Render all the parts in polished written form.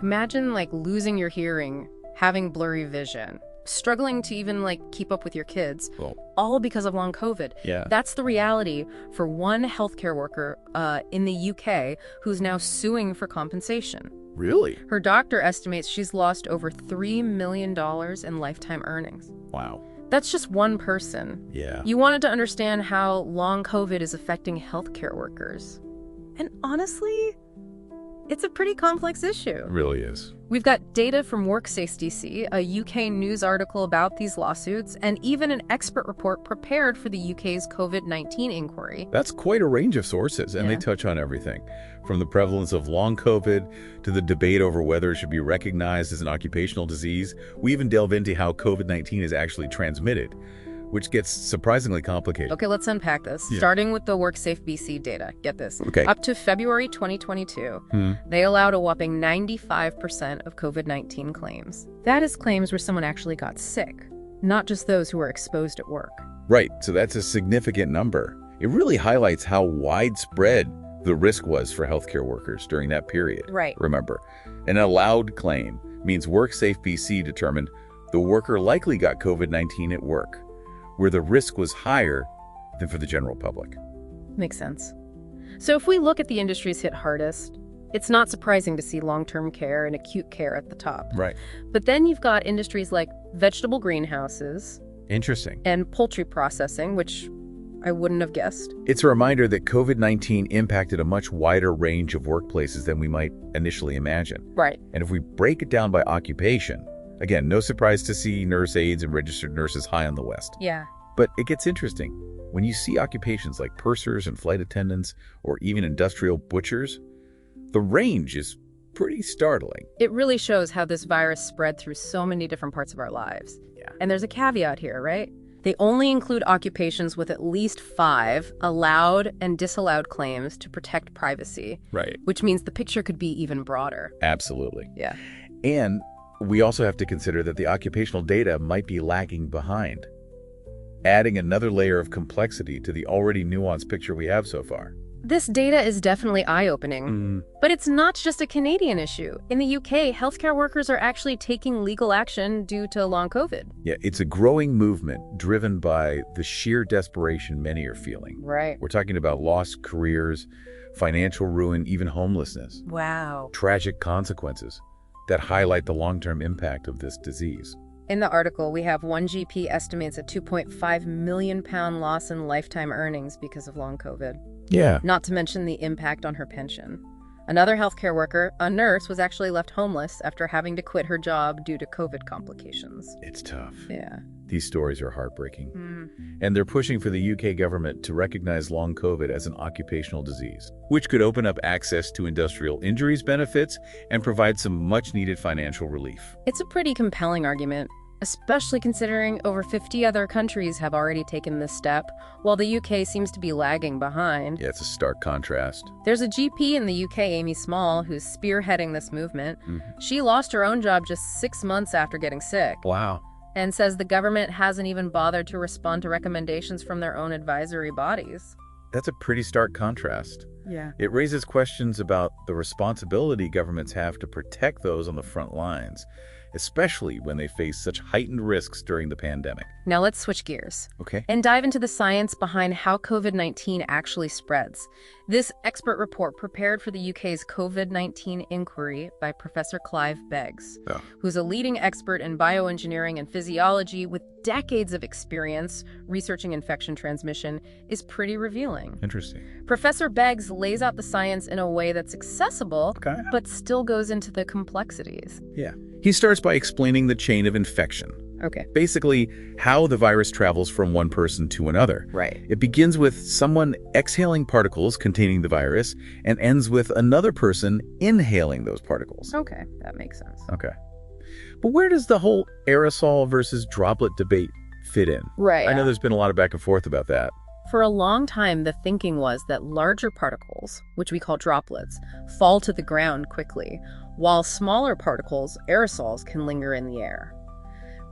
Imagine like losing your hearing, having blurry vision, struggling to even like keep up with your kids, all because of long COVID. Yeah. That's the reality for one healthcare worker in the UK who's now suing for compensation. Really? Her doctor estimates she's lost over $3 million in lifetime earnings. Wow. That's just one person. Yeah. You wanted to understand how long COVID is affecting healthcare workers. And honestly, it's a pretty complex issue. It really is. We've got data from WorkSafe DC, a UK news article about these lawsuits, and even an expert report prepared for the UK's COVID-19 inquiry. That's quite a range of sources, and Yeah. they touch on everything, from the prevalence of long COVID to the debate over whether it should be recognized as an occupational disease. We even delve into how COVID-19 is actually transmitted, which gets surprisingly complicated. Okay, let's unpack this. Yeah. Starting with the WorkSafe BC data. Get this. Okay. Up to February 2022, they allowed a whopping 95% of COVID-19 claims. That is claims where someone actually got sick, not just those who were exposed at work. Right, so that's a significant number. It really highlights how widespread the risk was for healthcare workers during that period. Right. Remember, an allowed claim means WorkSafe BC determined the worker likely got COVID-19 at work, where the risk was higher than for the general public. Makes sense. So if we look at the industries hit hardest, it's not surprising to see long-term care and acute care at the top. Right. But then you've got industries like vegetable greenhouses Interesting. and poultry processing, which I wouldn't have guessed. It's a reminder that COVID-19 impacted a much wider range of workplaces than we might initially imagine. Right. And if we break it down by occupation, again, no surprise to see nurse aides and registered nurses high on the list. Yeah. But it gets interesting. When you see occupations like pursers and flight attendants, or even industrial butchers, the range is pretty startling. It really shows how this virus spread through so many different parts of our lives. Yeah. And there's a caveat here, right? They only include occupations with at least 5 allowed and disallowed claims to protect privacy, Right. which means the picture could be even broader. Absolutely. Yeah. And we also have to consider that the occupational data might be lagging behind, adding another layer of complexity to the already nuanced picture we have so far. This data is definitely eye-opening, but it's not just a Canadian issue. In the UK, healthcare workers are actually taking legal action due to long COVID. Yeah, it's a growing movement driven by the sheer desperation many are feeling. Right. We're talking about lost careers, financial ruin, even homelessness. Wow. Tragic consequences that highlight the long-term impact of this disease. In the article, we have one GP estimates a £2.5 million loss in lifetime earnings because of long COVID. Yeah. Not to mention the impact on her pension. Another healthcare worker, a nurse, was actually left homeless after having to quit her job due to COVID complications. It's tough. Yeah. These stories are heartbreaking. And they're pushing for the UK government to recognize long COVID as an occupational disease, which could open up access to industrial injuries benefits and provide some much-needed financial relief. It's a pretty compelling argument, especially considering over 50 other countries have already taken this step, while the UK seems to be lagging behind. Yeah, it's a stark contrast. There's a GP in the UK, Amy Small, who's spearheading this movement. She lost her own job just 6 months after getting sick, Wow. and says the government hasn't even bothered to respond to recommendations from their own advisory bodies. That's a pretty stark contrast. Yeah. It raises questions about the responsibility governments have to protect those on the front lines, especially when they face such heightened risks during the pandemic. Now let's switch gears Okay. and dive into the science behind how COVID-19 actually spreads. This expert report prepared for the UK's COVID-19 inquiry by Professor Clive Beggs, who's a leading expert in bioengineering and physiology with decades of experience researching infection transmission, is pretty revealing. Interesting. Professor Beggs lays out the science in a way that's accessible, Okay. but still goes into the complexities. Yeah. He starts by explaining the chain of infection. Okay. Basically, how the virus travels from one person to another. Right. It begins with someone exhaling particles containing the virus and ends with another person inhaling those particles. Okay, that makes sense. Okay. But where does the whole aerosol versus droplet debate fit in? Right. I know there's been a lot of back and forth about that. For a long time, the thinking was that larger particles, which we call droplets, fall to the ground quickly, while smaller particles, aerosols, can linger in the air.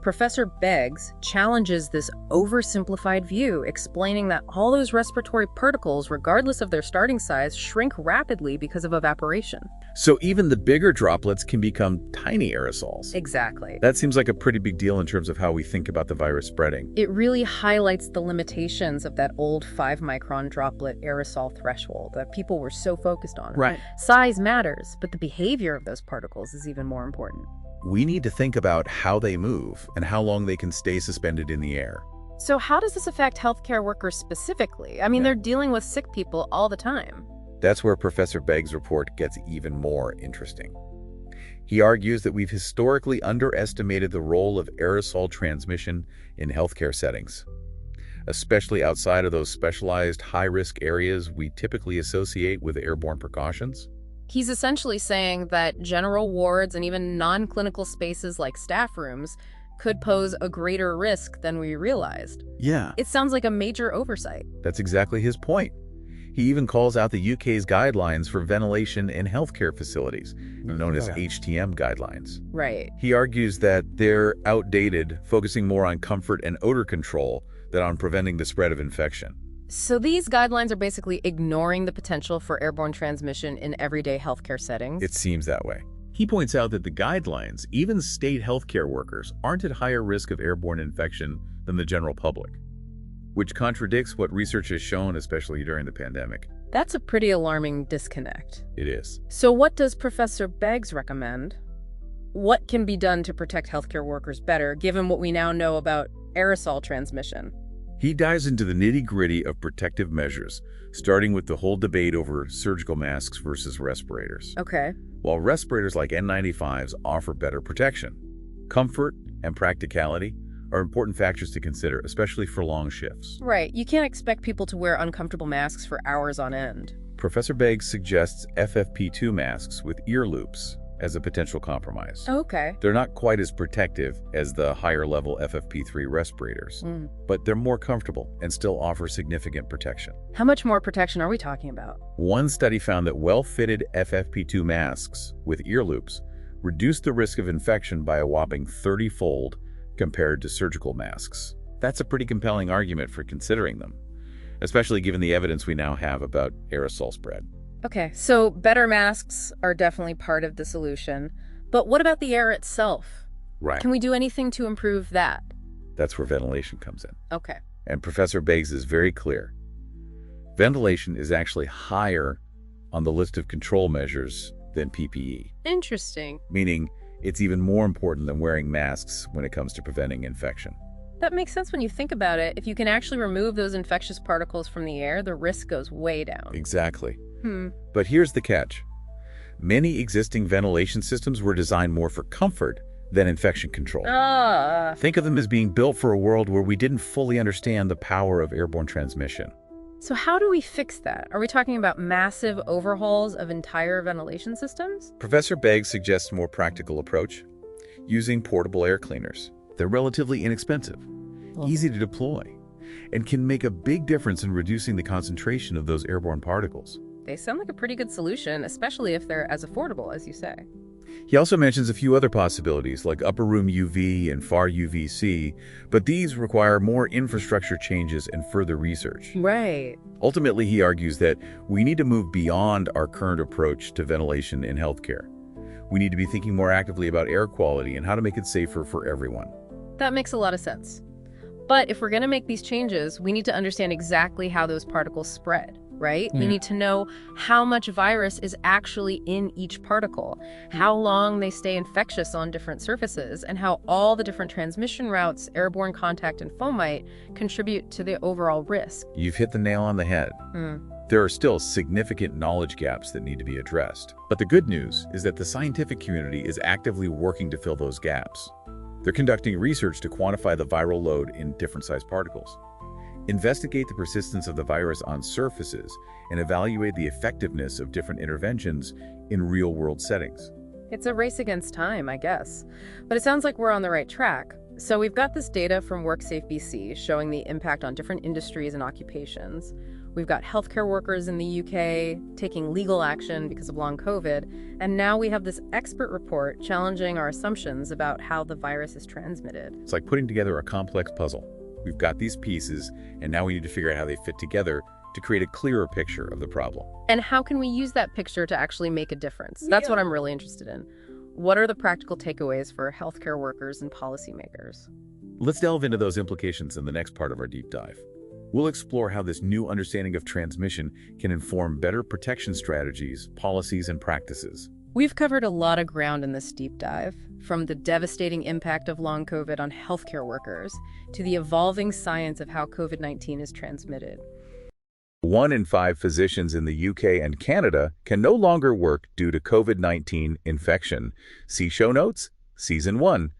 Professor Beggs challenges this oversimplified view, explaining that all those respiratory particles, regardless of their starting size, shrink rapidly because of evaporation. So even the bigger droplets can become tiny aerosols. Exactly. That seems like a pretty big deal in terms of how we think about the virus spreading. It really highlights the limitations of that old 5-micron droplet aerosol threshold that people were so focused on. Right. Size matters, but the behavior of those particles is even more important. We need to think about how they move and how long they can stay suspended in the air. So how does this affect healthcare workers specifically? I mean, they're dealing with sick people all the time. That's where Professor Begg's report gets even more interesting. He argues that we've historically underestimated the role of aerosol transmission in healthcare settings, especially outside of those specialized high-risk areas we typically associate with airborne precautions. He's essentially saying that general wards and even non-clinical spaces like staff rooms could pose a greater risk than we realized. Yeah. It sounds like a major oversight. That's exactly his point. He even calls out the UK's guidelines for ventilation in healthcare facilities, known as HTM guidelines. Right. He argues that they're outdated, focusing more on comfort and odor control than on preventing the spread of infection. So these guidelines are basically ignoring the potential for airborne transmission in everyday healthcare settings? It seems that way. He points out that the guidelines, even state healthcare workers, aren't at higher risk of airborne infection than the general public, which contradicts what research has shown, especially during the pandemic. That's a pretty alarming disconnect. It is. So what does Professor Beggs recommend? What can be done to protect healthcare workers better, given what we now know about aerosol transmission? He dives into the nitty-gritty of protective measures, starting with the whole debate over surgical masks versus respirators. Okay. While respirators like N95s offer better protection, comfort and practicality are important factors to consider, especially for long shifts. Right. You can't expect people to wear uncomfortable masks for hours on end. Professor Beggs suggests FFP2 masks with ear loops as a potential compromise. Okay. They're not quite as protective as the higher-level FFP3 respirators, but they're more comfortable and still offer significant protection. How much more protection are we talking about? One study found that well-fitted FFP2 masks with ear loops reduced the risk of infection by a whopping 30-fold compared to surgical masks. That's a pretty compelling argument for considering them, especially given the evidence we now have about aerosol spread. Okay, so better masks are definitely part of the solution. But what about the air itself? Right. Can we do anything to improve that? That's where ventilation comes in. Okay. And Professor Beggs is very clear. Ventilation is actually higher on the list of control measures than PPE. Interesting. Meaning it's even more important than wearing masks when it comes to preventing infection. That makes sense when you think about it. If you can actually remove those infectious particles from the air, the risk goes way down. Exactly. But here's the catch. Many existing ventilation systems were designed more for comfort than infection control. Think of them as being built for a world where we didn't fully understand the power of airborne transmission. So how do we fix that? Are we talking about massive overhauls of entire ventilation systems? Professor Beggs suggests a more practical approach, using portable air cleaners. They're relatively inexpensive, easy to deploy, and can make a big difference in reducing the concentration of those airborne particles. They sound like a pretty good solution, especially if they're as affordable as you say. He also mentions a few other possibilities, like upper room UV and far UVC, but these require more infrastructure changes and further research. Right. Ultimately, he argues that we need to move beyond our current approach to ventilation in healthcare. We need to be thinking more actively about air quality and how to make it safer for everyone. That makes a lot of sense. But if we're going to make these changes, we need to understand exactly how those particles spread, right? We need to know how much virus is actually in each particle, how long they stay infectious on different surfaces, and how all the different transmission routes, airborne contact, and fomite contribute to the overall risk. You've hit the nail on the head. There are still significant knowledge gaps that need to be addressed. But the good news is that the scientific community is actively working to fill those gaps. They're conducting research to quantify the viral load in different sized particles, investigate the persistence of the virus on surfaces, and evaluate the effectiveness of different interventions in real-world settings. It's a race against time, I guess. But it sounds like we're on the right track. So we've got this data from WorkSafe BC showing the impact on different industries and occupations. We've got healthcare workers in the UK taking legal action because of long COVID. And now we have this expert report challenging our assumptions about how the virus is transmitted. It's like putting together a complex puzzle. We've got these pieces, and now we need to figure out how they fit together to create a clearer picture of the problem. And how can we use that picture to actually make a difference? That's what I'm really interested in. What are the practical takeaways for healthcare workers and policymakers? Let's delve into those implications in the next part of our deep dive. We'll explore how this new understanding of transmission can inform better protection strategies, policies, and practices. We've covered a lot of ground in this deep dive, from the devastating impact of long COVID on healthcare workers to the evolving science of how COVID-19 is transmitted. 1 in 5 physicians in the UK and Canada can no longer work due to COVID-19 infection. See show notes, Season 1,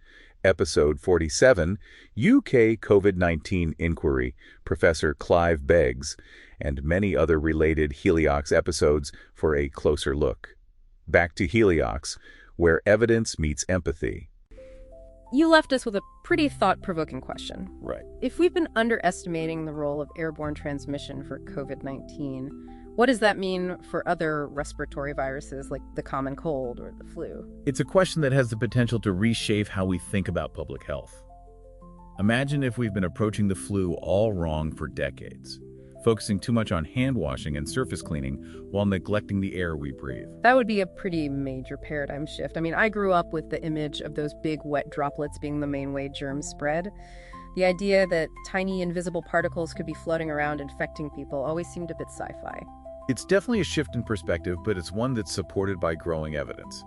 Episode 47, UK COVID-19 Inquiry, Professor Clive Beggs, and many other related Heliox episodes for a closer look. Back to Heliox, where evidence meets empathy. You left us with a pretty thought-provoking question. Right. If we've been underestimating the role of airborne transmission for COVID-19, what does that mean for other respiratory viruses like the common cold or the flu? It's a question that has the potential to reshape how we think about public health. Imagine if we've been approaching the flu all wrong for decades, focusing too much on hand washing and surface cleaning while neglecting the air we breathe. That would be a pretty major paradigm shift. I mean, I grew up with the image of those big wet droplets being the main way germs spread. The idea that tiny invisible particles could be floating around infecting people always seemed a bit sci-fi. It's definitely a shift in perspective, but it's one that's supported by growing evidence.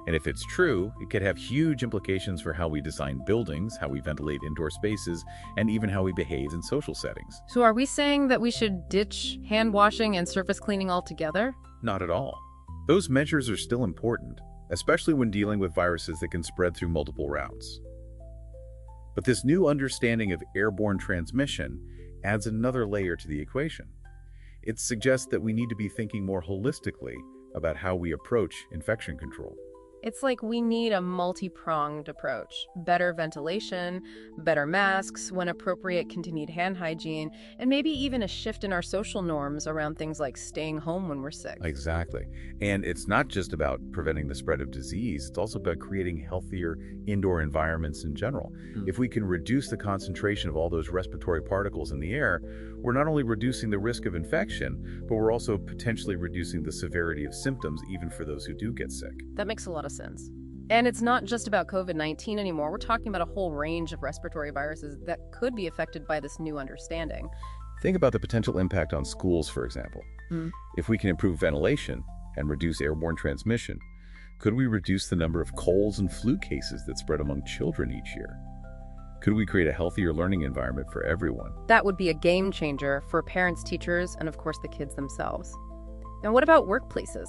And if it's true, it could have huge implications for how we design buildings, how we ventilate indoor spaces, and even how we behave in social settings. So are we saying that we should ditch hand washing and surface cleaning altogether? Not at all. Those measures are still important, especially when dealing with viruses that can spread through multiple routes. But this new understanding of airborne transmission adds another layer to the equation. It suggests that we need to be thinking more holistically about how we approach infection control. It's like we need a multi-pronged approach. Better ventilation, better masks, when appropriate, continued hand hygiene, and maybe even a shift in our social norms around things like staying home when we're sick. Exactly. And it's not just about preventing the spread of disease, it's also about creating healthier indoor environments in general. If we can reduce the concentration of all those respiratory particles in the air, we're not only reducing the risk of infection, but we're also potentially reducing the severity of symptoms even for those who do get sick. That makes a lot of sense. And it's not just about COVID-19 anymore. We're talking about a whole range of respiratory viruses that could be affected by this new understanding. Think about the potential impact on schools, for example. If we can improve ventilation and reduce airborne transmission, could we reduce the number of colds and flu cases that spread among children each year? Could we create a healthier learning environment for everyone? That would be a game changer for parents, teachers, and of course the kids themselves. And what about workplaces?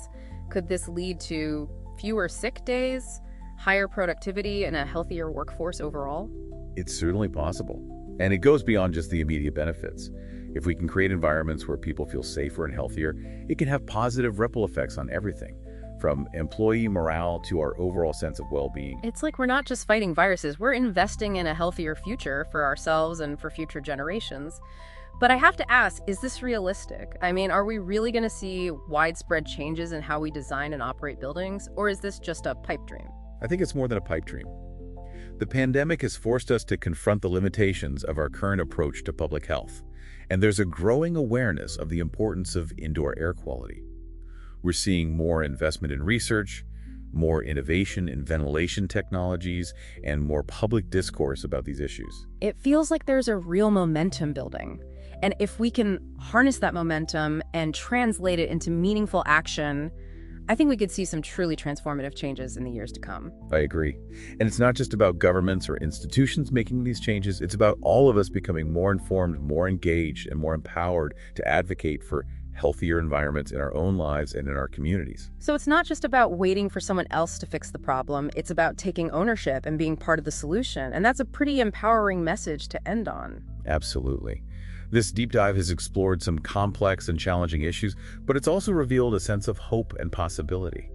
Could this lead to fewer sick days, higher productivity, and a healthier workforce overall? It's certainly possible. And it goes beyond just the immediate benefits. If we can create environments where people feel safer and healthier, it can have positive ripple effects on everything, from employee morale to our overall sense of well-being. It's like we're not just fighting viruses, we're investing in a healthier future for ourselves and for future generations. But I have to ask, is this realistic? I mean, are we really going to see widespread changes in how we design and operate buildings, or is this just a pipe dream? I think it's more than a pipe dream. The pandemic has forced us to confront the limitations of our current approach to public health, and there's a growing awareness of the importance of indoor air quality. We're seeing more investment in research, more innovation in ventilation technologies, and more public discourse about these issues. It feels like there's a real momentum building. And if we can harness that momentum and translate it into meaningful action, I think we could see some truly transformative changes in the years to come. I agree. And it's not just about governments or institutions making these changes, it's about all of us becoming more informed, more engaged, and more empowered to advocate for healthier environments in our own lives and in our communities. So it's not just about waiting for someone else to fix the problem, it's about taking ownership and being part of the solution. And that's a pretty empowering message to end on. Absolutely. This deep dive has explored some complex and challenging issues, but it's also revealed a sense of hope and possibility.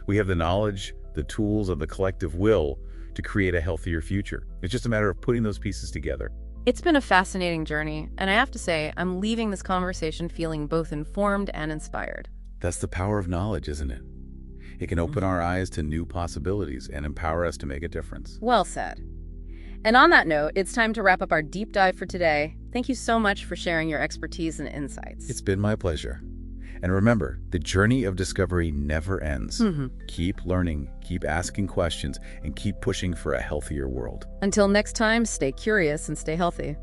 We have the knowledge, the tools, and the collective will to create a healthier future. It's just a matter of putting those pieces together. It's been a fascinating journey, and I have to say, I'm leaving this conversation feeling both informed and inspired. That's the power of knowledge, isn't it? It can open our eyes to new possibilities and empower us to make a difference. Well said. And on that note, it's time to wrap up our deep dive for today. Thank you so much for sharing your expertise and insights. It's been my pleasure. And remember, the journey of discovery never ends. Keep learning, keep asking questions, and keep pushing for a healthier world. Until next time, stay curious and stay healthy.